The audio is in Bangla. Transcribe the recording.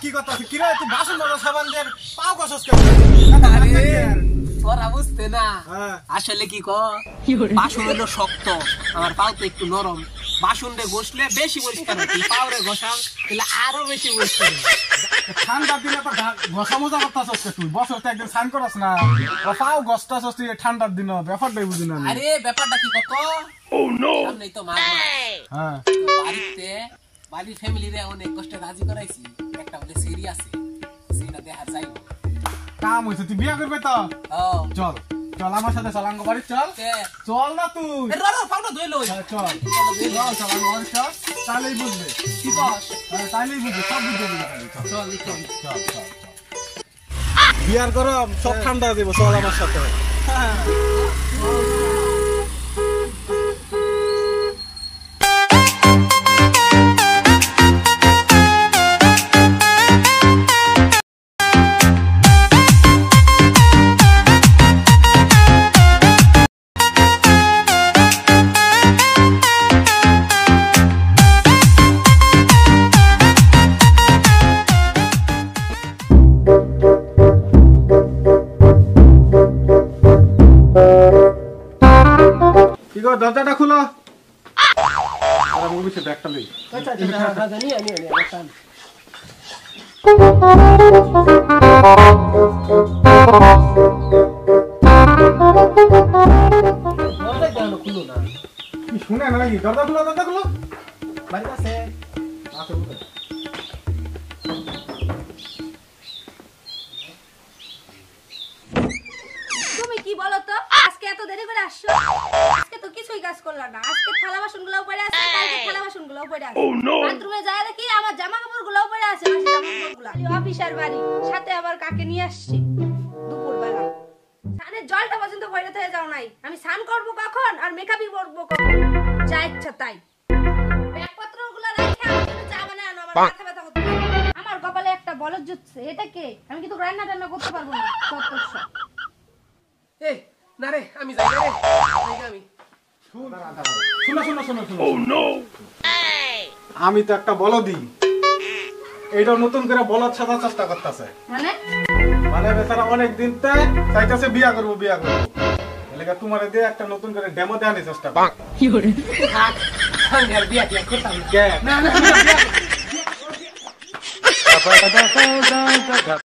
কি কথা আছে? কিরে তুই বাসন মাজা সাবান দিয়ে পাও কসস কেন? আরে তোরা বুঝতে না, হ্যাঁ। আসলে কি বাসন হলো শক্ত, আমার পাও তো একটু নরম। বাসন রে ঘষলে বেশি পরিষ্কার হয়, পাও রে ঘষাও তাহলে আরো বেশি পরিষ্কার হয়। ঠান্ডার দিনে তো ঘষা মজা করতাছস কে তুই? বছর তো একদিন স্নান করস না, ও পাও ঘষতাছস তুই ঠান্ডার দিনে, ব্যাপারটাই বুঝি না আমি। আরে ব্যাপারটা কি কত? সামনেই তো মাঘ মাস। হ্যাঁ তো বাড়ির ফ্যামিলি রে অনেক কষ্টে রাজি করাইছি, একটা বলে সিরি আছে, সেটা দেখার যাইব। কাম হইছে, তুই বিয়া করবে তো? ও চল চল আমার সাথে চল, আঙ্গ বাড়ি চল। কে চল না তুই, পাউডার ধুই লই। হ্যাঁ, চল চল চল আঙ্গ বাড়ি চল, তাহলেই বুঝবে। কি কস? তাইলেই বুঝবে, সব বুঝতে দিবে। চল চল চল চল বিয়ার গরম সব ঠান্ডা দেবো, চল আমার সাথে। কি গো, দরজাটা খুলো। আরে মুভি সে ব্যাগটা লই। আচ্ছা জানি আমি আসাম। দরজা কেন খুলো না? কি শুনে না নাকি? দরজা খুলো, দরজা খুলো। বাড়িতে আছে? আছে বুঝে। তুমি কি বলো তো, আজকে এত দেরি করে আসছো? আজকে তো কিছুই কাজ করলা না। আজকে থালা বাসনগুলো পড়ে আছে, কালকে থালা বাসনগুলো পড়ে আছে। বাথরুমে যায় দেখি আমার জামা কাপড়গুলো পড়ে আছে, বাসি জামা কাপড়গুলো। অফিসার বাড়ি, সাথে আবার কাকে নিয়ে আসছে দুপুরবেলা। স্নানের জলটা পর্যন্ত ভরে থেকে যাও নাই। আমি স্নান করবো কখন আর মেকআপই করবো কখন, যা ইচ্ছা তাই। ব্যাগপত্রগুলো রেখে আমি জন্য চা বানায় আনো, আমার মাথা ব্যথা করতে। আমার কপালে একটা বলদ জুটছে, এটা কে? আমি কিন্তু রান্না টান্না করতে পারবো না। সব এই না রে, আমি যাই রে, আমি শুনো শুনো শুনো শুনো। আমি তো একটা বলদি, এইটা নতুন করে বলদ সাজার চেষ্টা করতেছে। মানে বেচারা অনেক দিন চাইতেছে বিয়া করবো বিয়া করবো, এলাকা তোমার দিয়ে একটা নতুন করে ডেমো দেওয়ার চেষ্টা করো। আমি আর বিয়া টিয়া করতাম না। কে? না